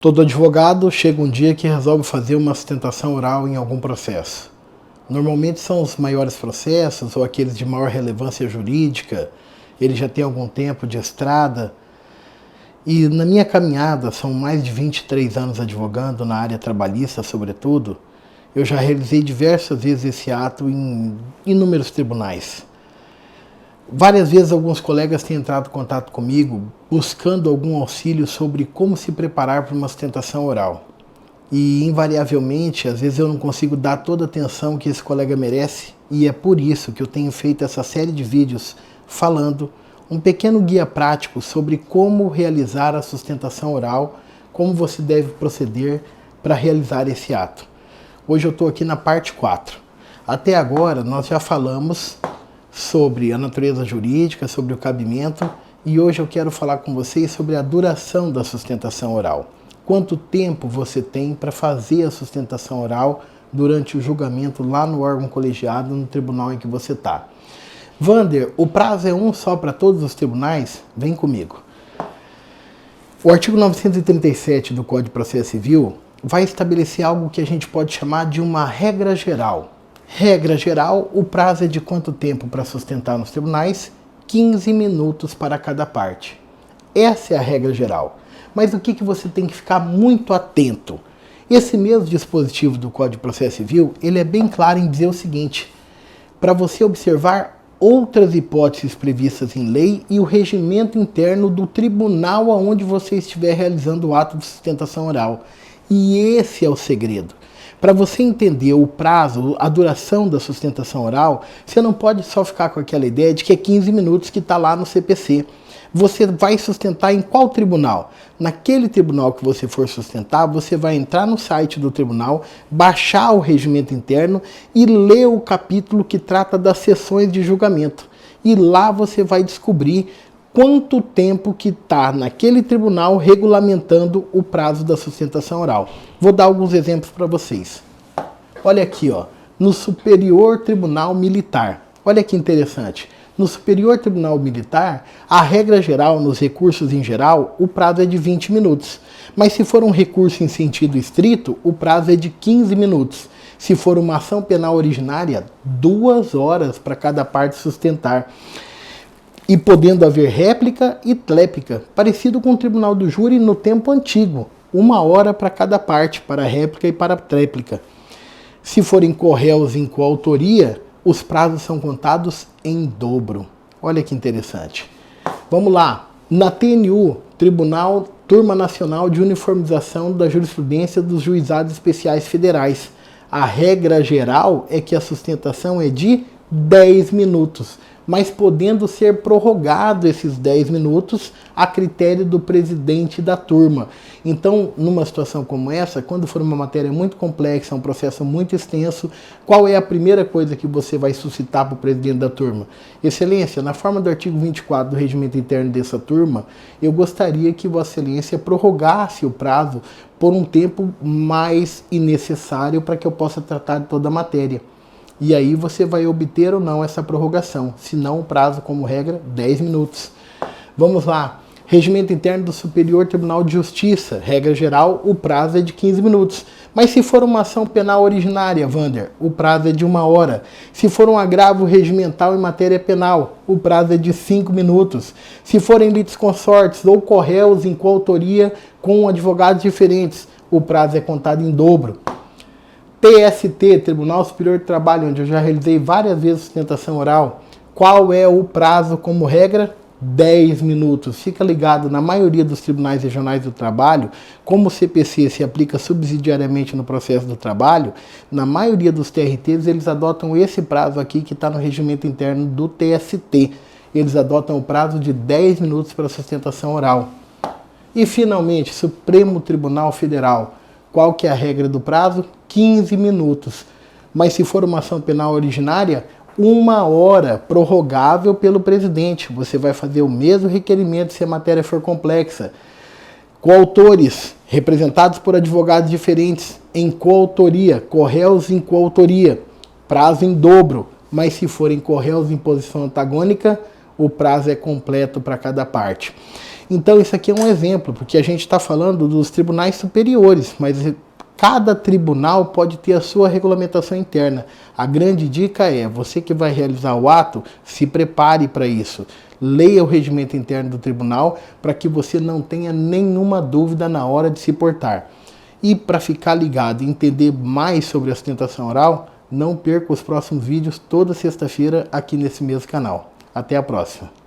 Todo advogado chega um dia que resolve fazer uma sustentação oral em algum processo. Normalmente são os maiores processos ou aqueles de maior relevância jurídica, ele já tem algum tempo de estrada. E na minha caminhada, são mais de 23 anos advogando na área trabalhista, sobretudo, eu já realizei diversas vezes esse ato em inúmeros tribunais. Várias vezes alguns colegas têm entrado em contato comigo buscando algum auxílio sobre como se preparar para uma sustentação oral. E invariavelmente, às vezes eu não consigo dar toda a atenção que esse colega merece, e é por isso que eu tenho feito essa série de vídeos falando um pequeno guia prático sobre como realizar a sustentação oral, como você deve proceder para realizar esse ato. Hoje eu estou aqui na parte 4. Até agora nós já falamos sobre a natureza jurídica, sobre o cabimento, e hoje eu quero falar com vocês sobre a duração da sustentação oral. Quanto tempo você tem para fazer a sustentação oral durante o julgamento lá no órgão colegiado, no tribunal em que você está. Vander, o prazo é um só para todos os tribunais? Vem comigo. O artigo 937 do Código de Processo Civil vai estabelecer algo que a gente pode chamar de uma regra geral. Regra geral, o prazo é de quanto tempo para sustentar nos tribunais? 15 minutos para cada parte. Essa é a regra geral. Mas o que você tem que ficar muito atento? Esse mesmo dispositivo do Código de Processo Civil, ele é bem claro em dizer o seguinte: para você observar outras hipóteses previstas em lei e o regimento interno do tribunal aonde você estiver realizando o ato de sustentação oral. E esse é o segredo. Para você entender o prazo, a duração da sustentação oral, você não pode só ficar com aquela ideia de que é 15 minutos que está lá no CPC. Você vai sustentar em qual tribunal? Naquele tribunal que você for sustentar, você vai entrar no site do tribunal, baixar o regimento interno e ler o capítulo que trata das sessões de julgamento. E lá você vai descobrir quanto tempo que está naquele tribunal regulamentando o prazo da sustentação oral. Vou dar alguns exemplos para vocês. Olha aqui, ó, no Superior Tribunal Militar. Olha que interessante. No Superior Tribunal Militar, a regra geral, nos recursos em geral, o prazo é de 20 minutos. Mas se for um recurso em sentido estrito, o prazo é de 15 minutos. Se for uma ação penal originária, 2 horas para cada parte sustentar. E podendo haver réplica e tréplica, parecido com o Tribunal do Júri no tempo antigo. 1 hora para cada parte, para réplica e para tréplica. Se forem corréus em coautoria, os prazos são contados em dobro. Olha que interessante. Vamos lá. Na TNU, Tribunal Turma Nacional de Uniformização da Jurisprudência dos Juizados Especiais Federais. A regra geral é que a sustentação é de 10 minutos, mas podendo ser prorrogado esses 10 minutos a critério do presidente da turma. Então, numa situação como essa, quando for uma matéria muito complexa, um processo muito extenso, qual é a primeira coisa que você vai suscitar para o presidente da turma? Excelência, na forma do artigo 24 do regimento interno dessa turma, eu gostaria que Vossa Excelência prorrogasse o prazo por um tempo mais necessário para que eu possa tratar de toda a matéria. E aí você vai obter ou não essa prorrogação. Se não, o prazo, como regra, 10 minutos. Vamos lá. Regimento interno do Superior Tribunal de Justiça. Regra geral, o prazo é de 15 minutos. Mas se for uma ação penal originária, Vander, o prazo é de 1 hora. Se for um agravo regimental em matéria penal, o prazo é de 5 minutos. Se forem litisconsortes ou corréus em coautoria com advogados diferentes, o prazo é contado em dobro. TST, Tribunal Superior de Trabalho, onde eu já realizei várias vezes sustentação oral. Qual é o prazo como regra? 10 minutos. Fica ligado, na maioria dos tribunais regionais do trabalho, como o CPC se aplica subsidiariamente no processo do trabalho, na maioria dos TRTs eles adotam esse prazo aqui que está no regimento interno do TST. Eles adotam o prazo de 10 minutos para sustentação oral. E finalmente, Supremo Tribunal Federal. Qual que é a regra do prazo? 15 minutos. Mas se for uma ação penal originária, 1 hora, prorrogável pelo presidente. Você vai fazer o mesmo requerimento se a matéria for complexa. Coautores, representados por advogados diferentes, em coautoria, corréus em coautoria, prazo em dobro. Mas se forem corréus em posição antagônica, o prazo é completo para cada parte. Então isso aqui é um exemplo, porque a gente está falando dos tribunais superiores, mas cada tribunal pode ter a sua regulamentação interna. A grande dica é, você que vai realizar o ato, se prepare para isso. Leia o regimento interno do tribunal para que você não tenha nenhuma dúvida na hora de se portar. E para ficar ligado e entender mais sobre a sustentação oral, não perca os próximos vídeos toda sexta-feira aqui nesse mesmo canal. Até a próxima!